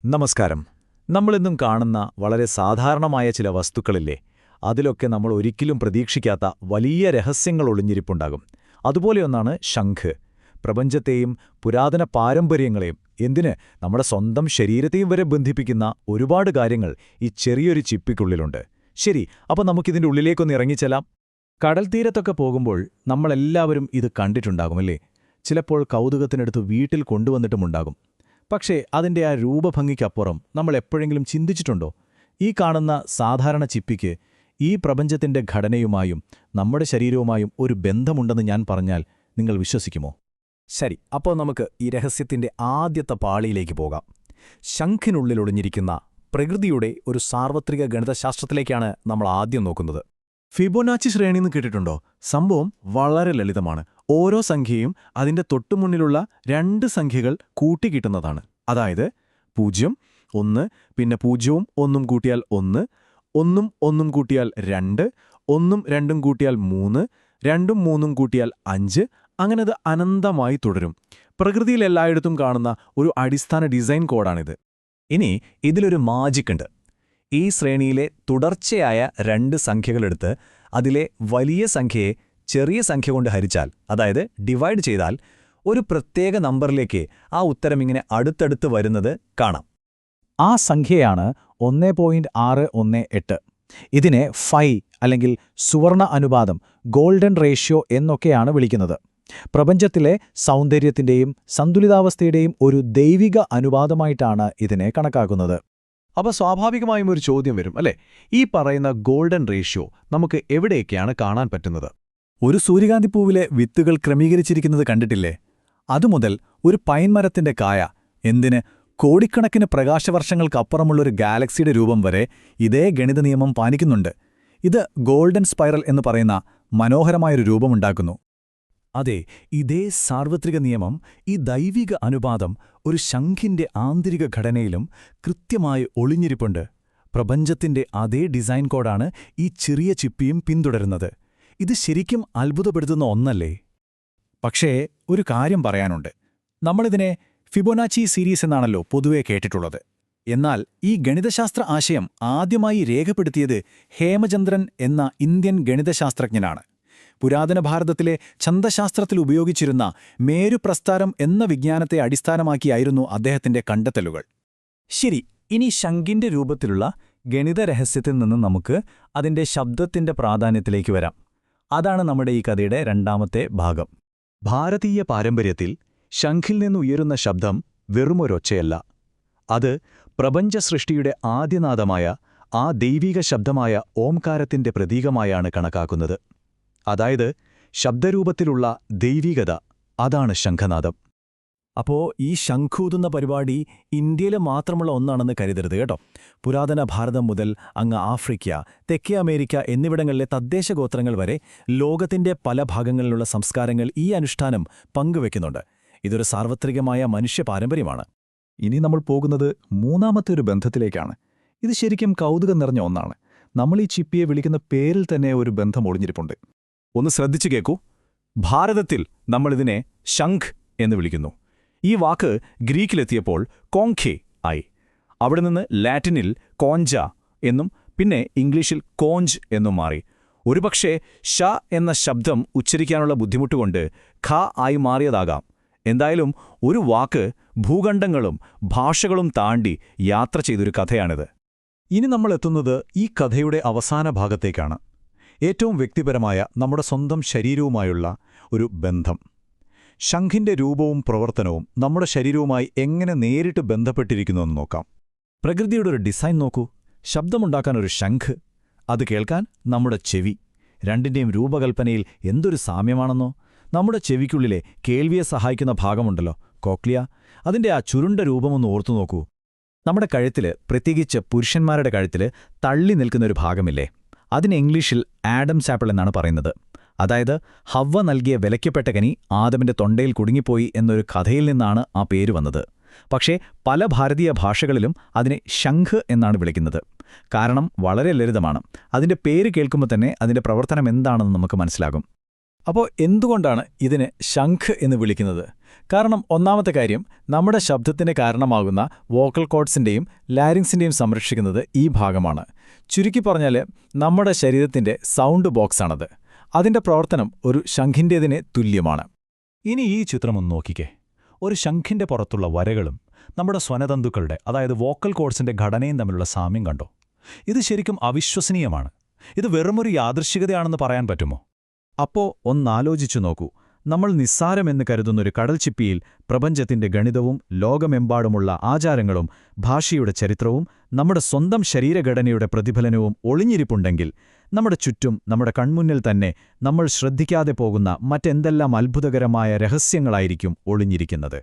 നമസ്കാരം. നമ്മളിന്നും കാണുന്ന വളരെ സാധാരണമായ ചില വസ്തുക്കളില്ലേ, അതിലൊക്കെ നമ്മൾ ഒരിക്കലും പ്രതീക്ഷിക്കാത്ത വലിയ രഹസ്യങ്ങൾ ഒളിഞ്ഞിരിപ്പുണ്ടാകും. അതുപോലെയൊന്നാണ് ശംഖ്. പ്രപഞ്ചത്തെയും പുരാതന പാരമ്പര്യങ്ങളെയും, എന്തിന് നമ്മുടെ സ്വന്തം ശരീരത്തെയും വരെ ബന്ധിപ്പിക്കുന്ന ഒരുപാട് കാര്യങ്ങൾ ഈ ചെറിയൊരു ചിപ്പിക്കുള്ളിലുണ്ട്. ശരി, അപ്പോൾ നമുക്കിതിൻ്റെ ഉള്ളിലേക്കൊന്ന് ഇറങ്ങിച്ചെല്ലാം. കടൽത്തീരത്തൊക്കെ പോകുമ്പോൾ നമ്മളെല്ലാവരും ഇത് കണ്ടിട്ടുണ്ടാകുമല്ലേ? ചിലപ്പോൾ കൗതുകത്തിനടുത്ത് വീട്ടിൽ കൊണ്ടുവന്നിട്ടുമുണ്ടാകും. പക്ഷേ അതിൻ്റെ ആ രൂപഭംഗിക്കപ്പുറം നമ്മൾ എപ്പോഴെങ്കിലും ചിന്തിച്ചിട്ടുണ്ടോ? ഈ കാണുന്ന സാധാരണ ചിപ്പിക്ക് ഈ പ്രപഞ്ചത്തിൻ്റെ ഘടനയുമായും നമ്മുടെ ശരീരവുമായും ഒരു ബന്ധമുണ്ടെന്ന് ഞാൻ പറഞ്ഞാൽ നിങ്ങൾ വിശ്വസിക്കുമോ? ശരി, അപ്പോൾ നമുക്ക് ഈ രഹസ്യത്തിൻ്റെ ആദ്യത്തെ പാളിയിലേക്ക് പോകാം. ശംഖിനുള്ളിൽ ഒളിഞ്ഞിരിക്കുന്ന പ്രകൃതിയുടെ ഒരു സാർവത്രിക ഗണിതശാസ്ത്രത്തിലേക്കാണ് നമ്മൾ ആദ്യം നോക്കുന്നത്. ഫിബൊനാച്ചി ശ്രേണിന്ന് കേട്ടിട്ടുണ്ടോ? സംഭവം വളരെ ലളിതമാണ്. ഓരോ സംഖ്യയും അതിൻ്റെ തൊട്ടുമുന്നിലുള്ള രണ്ട് സംഖ്യകൾ കൂട്ടിക്കിട്ടുന്നതാണ്. അതായത് 0, 1, പിന്നെ 0ഉം 1ഉം കൂട്ടിയാൽ 1, 1ഉം 1ഉം കൂട്ടിയാൽ 2, 1ഉം 2ഉം കൂട്ടിയാൽ 3, 2ഉം 3ഉം കൂട്ടിയാൽ 5, അങ്ങനെ അത് അനന്തമായി തുടരും. പ്രകൃതിയിൽ എല്ലായിടത്തും കാണുന്ന ഒരു അടിസ്ഥാന ഡിസൈൻ കോഡാണിത്. ഇനി ഇതിലൊരു മാജിക്കുണ്ട്. ഈ ശ്രേണിയിലെ തുടർച്ചയായ രണ്ട് സംഖ്യകളെടുത്ത് അതിലെ വലിയ സംഖ്യയെ ചെറിയ സംഖ്യ കൊണ്ട് ഹരിച്ചാൽ, അതായത് ഡിവൈഡ് ചെയ്താൽ, ഒരു പ്രത്യേക നമ്പറിലേക്ക് ആ ഉത്തരം ഇങ്ങനെ അടുത്തടുത്ത് വരുന്നത് കാണാം. ആ സംഖ്യയാണ് 1.618. ഇതിനെ ഫൈ അല്ലെങ്കിൽ സുവർണ അനുപാതം, ഗോൾഡൻ റേഷ്യോ എന്നൊക്കെയാണ് വിളിക്കുന്നത്. പ്രപഞ്ചത്തിലെ സൗന്ദര്യത്തിൻ്റെയും സന്തുലിതാവസ്ഥയുടെയും ഒരു ദൈവിക അനുപാതമായിട്ടാണ് ഇതിനെ കണക്കാക്കുന്നത്. അപ്പോൾ സ്വാഭാവികമായും ഒരു ചോദ്യം വരും, അല്ലേ? ഈ പറയുന്ന ഗോൾഡൻ റേഷ്യോ നമുക്ക് എവിടെയൊക്കെയാണ് കാണാൻ പറ്റുന്നത്? ഒരു സൂര്യകാന്തിപ്പൂവിലെ വിത്തുകൾ ക്രമീകരിച്ചിരിക്കുന്നത് കണ്ടിട്ടില്ലേ? അതുമുതൽ ഒരു പൈൻ മരത്തിന്റെ കായ, എന്തിന് കോടിക്കണക്കിന് പ്രകാശവർഷങ്ങൾക്കപ്പുറമുള്ളൊരു ഗാലക്സിയുടെ രൂപം വരെ ഇതേ ഗണിത നിയമം പാലിക്കുന്നുണ്ട്. ഇത് ഗോൾഡൻ സ്പൈറൽ എന്ന് പറയുന്ന മനോഹരമായൊരു രൂപമുണ്ടാക്കുന്നു. അതെ, ഇതേ സാർവത്രിക നിയമം, ഈ ദൈവിക അനുപാതം ഒരു ശംഖിന്റെ ആന്തരിക ഘടനയിലും കൃത്യമായി ഒളിഞ്ഞിരിപ്പുണ്ട്. പ്രപഞ്ചത്തിന്റെ അതേ ഡിസൈൻ കോഡാണ് ഈ ചെറിയ ചിപ്പിയും പിന്തുടരുന്നത്. ഇത് ശരിക്കും അത്ഭുതപ്പെടുത്തുന്ന ഒന്നല്ലേ? പക്ഷേ ഒരു കാര്യം പറയാനുണ്ട്. നമ്മളിതിനെ ഫിബൊനാച്ചി സീരീസ് എന്നാണല്ലോ പൊതുവെ കേട്ടിട്ടുള്ളത്. എന്നാൽ ഈ ഗണിതശാസ്ത്ര ആശയം ആദ്യമായി രേഖപ്പെടുത്തിയത് ഹേമചന്ദ്രൻ എന്ന ഇന്ത്യൻ ഗണിതശാസ്ത്രജ്ഞനാണ്. പുരാതന ഭാരതത്തിലെ ഛന്ദശാസ്ത്രത്തിൽ ഉപയോഗിച്ചിരുന്ന മേരുപ്രസ്ഥാരം എന്ന വിജ്ഞാനത്തെ അടിസ്ഥാനമാക്കിയായിരുന്നു അദ്ദേഹത്തിന്റെ കണ്ടെത്തലുകൾ. ശരി, ഇനി ശംഖിന്റെ രൂപത്തിലുള്ള ഗണിത രഹസ്യത്തിൽ നിന്ന് നമുക്ക് അതിന്റെ ശബ്ദത്തിന്റെ പ്രാധാന്യത്തിലേക്ക് വരാം. അതാണ് നമ്മുടെ ഈ കഥയുടെ രണ്ടാമത്തെ ഭാഗം. ഭാരതീയ പാരമ്പര്യത്തിൽ ശംഖിൽ നിന്നുയരുന്ന ശബ്ദം വെറുമൊരൊച്ചയല്ല. അത് പ്രപഞ്ചസൃഷ്ടിയുടെ ആദ്യനാദമായ ആ ദൈവിക ശബ്ദമായ ഓംകാരത്തിന്റെ പ്രതീകമായാണ് കണക്കാക്കുന്നത്. അതായത് ശബ്ദരൂപത്തിലുള്ള ദൈവികത, അതാണ് ശംഖനാദം. അപ്പോൾ ഈ ശംഖൂതുന്ന പരിപാടി ഇന്ത്യയിൽ മാത്രമുള്ള ഒന്നാണെന്ന് കരുതരുത് കേട്ടോ. പുരാതന ഭാരതം മുതൽ അങ്ങ് ആഫ്രിക്ക, തെക്കേ അമേരിക്ക എന്നിവിടങ്ങളിലെ തദ്ദേശ ഗോത്രങ്ങൾ വരെ ലോകത്തിന്റെ പല ഭാഗങ്ങളിലുള്ള സംസ്കാരങ്ങൾ ഈ അനുഷ്ഠാനം പങ്കുവെക്കുന്നുണ്ട്. ഇതൊരു സാർവത്രികമായ മനുഷ്യ പാരമ്പര്യമാണ്. ഇനി നമ്മൾ പോകുന്നത് മൂന്നാമത്തെ ഒരു ബന്ധത്തിലേക്കാണ്. ഇത് ശരിക്കും കൗതുകം നിറഞ്ഞ ഒന്നാണ്. നമ്മൾ ഈ ചിപ്പിയെ വിളിക്കുന്ന പേരിൽ തന്നെ ഒരു ബന്ധം ഒളിഞ്ഞിരിപ്പുണ്ട്. ഒന്ന് ശ്രദ്ധിച്ചു കേൾക്കൂ. ഭാരതത്തിൽ നമ്മളിതിനെ ശംഖ് എന്ന് വിളിക്കുന്നു. ഈ വാക്ക് ഗ്രീക്കിലെത്തിയപ്പോൾ കോങ്ഖെ ആയി. അവിടെ നിന്ന് ലാറ്റിനിൽ കോഞ്ച എന്നും പിന്നെ ഇംഗ്ലീഷിൽ കോഞ്ച് എന്നും മാറി. ഒരുപക്ഷേ ഷ എന്ന ശബ്ദം ഉച്ചരിക്കാനുള്ള ബുദ്ധിമുട്ടുകൊണ്ട് ഖ ആയി മാറിയതാകാം. എന്തായാലും ഒരു വാക്ക് ഭൂഖണ്ഡങ്ങളും ഭാഷകളും താണ്ടി യാത്ര ചെയ്തൊരു കഥയാണിത്. ഇനി നമ്മൾ എത്തുന്നത് ഈ കഥയുടെ അവസാന ഭാഗത്തേക്കാണ്. ഏറ്റവും വ്യക്തിപരമായ നമ്മുടെ സ്വന്തം ശരീരവുമായുള്ള ഒരു ബന്ധം. ശംഖിന്റെ രൂപവും പ്രവർത്തനവും നമ്മുടെ ശരീരവുമായി എങ്ങനെ നേരിട്ട് ബന്ധപ്പെട്ടിരിക്കുന്നുവെന്ന് നോക്കാം. പ്രകൃതിയുടെ ഒരു ഡിസൈൻ നോക്കൂ. ശബ്ദമുണ്ടാക്കാൻ ഒരു ശംഖ്, അത് കേൾക്കാൻ നമ്മുടെ ചെവി. രണ്ടിൻ്റെയും രൂപകൽപ്പനയിൽ എന്തൊരു സാമ്യമാണെന്നോ. നമ്മുടെ ചെവിക്കുള്ളിലെ കേൾവിയെ സഹായിക്കുന്ന ഭാഗമുണ്ടല്ലോ, കോക്ലിയ, അതിൻ്റെ ആ ചുരുണ്ട രൂപമൊന്ന് ഓർത്തു നോക്കൂ. നമ്മുടെ കഴുത്തിൽ, പ്രത്യേകിച്ച് പുരുഷന്മാരുടെ കഴുത്തിൽ തള്ളി നിൽക്കുന്നൊരു ഭാഗമില്ലേ, അതിന് ഇംഗ്ലീഷിൽ ആഡംസ് ആപ്പിൾ എന്നാണ് പറയുന്നത്. അതായത് ഹവ്വ നൽകിയ വിലയ്ക്കപ്പെട്ട കനി ആദമിന്റെ തൊണ്ടയിൽ കുടുങ്ങിപ്പോയി എന്നൊരു കഥയിൽ നിന്നാണ് ആ പേര് വന്നത്. പക്ഷേ പല ഭാരതീയ ഭാഷകളിലും അതിനെ ശംഖ് എന്നാണ് വിളിക്കുന്നത്. കാരണം വളരെ ലളിതമാണ്. അതിൻ്റെ പേര് കേൾക്കുമ്പോൾ തന്നെ അതിൻ്റെ പ്രവർത്തനം എന്താണെന്ന് നമുക്ക് മനസ്സിലാകും. അപ്പോൾ എന്തുകൊണ്ടാണ് ഇതിനെ ശംഖ് എന്ന് വിളിക്കുന്നത്? കാരണം ഒന്നാമത്തെ കാര്യം, നമ്മുടെ ശബ്ദത്തിന് കാരണമാകുന്ന വോക്കൽ കോർഡ്സിന്റെയും ലാരിങ്സിന്റെയും സംരക്ഷിക്കുന്നത് ഈ ഭാഗമാണ്. ചുരുക്കി പറഞ്ഞാൽ നമ്മുടെ ശരീരത്തിന്റെ സൗണ്ട് ബോക്സാണത്. അതിന്റെ പ്രവർത്തനം ഒരു ശംഖിന്റേതിന് തുല്യമാണ്. ഇനി ഈ ചിത്രമൊന്ന് നോക്കിക്കേ. ഒരു ശംഖിന്റെ പുറത്തുള്ള വരകളും നമ്മുടെ സ്വനതന്തുക്കളുടെ, അതായത് വോക്കൽ കോർഡ്സിന്റെ ഘടനയും തമ്മിലുള്ള സാമ്യം കണ്ടോ? ഇത് ശരിക്കും അവിശ്വസനീയമാണ്. ഇത് വെറുമൊരു യാദൃശ്ചികതയാണെന്ന് പറയാൻ പറ്റുമോ? അപ്പോ ഒന്നാലോചിച്ചു നോക്കൂ. നമ്മൾ നിസ്സാരമെന്ന് കരുതുന്നൊരു കടൽച്ചിപ്പിയിൽ പ്രപഞ്ചത്തിന്റെ ഗണിതവും ലോകമെമ്പാടുമുള്ള ആചാരങ്ങളും ഭാഷയുടെ ചരിത്രവും നമ്മുടെ സ്വന്തം ശരീരഘടനയുടെ പ്രതിഫലനവും ഒളിഞ്ഞിരിപ്പുണ്ടെങ്കിൽ, നമ്മുടെ ചുറ്റും നമ്മുടെ കൺമുന്നിൽ തന്നെ നമ്മൾ ശ്രദ്ധിക്കാതെ പോകുന്ന മറ്റെന്തെല്ലാം അത്ഭുതകരമായ രഹസ്യങ്ങളായിരിക്കും ഒളിഞ്ഞിരിക്കുന്നത്.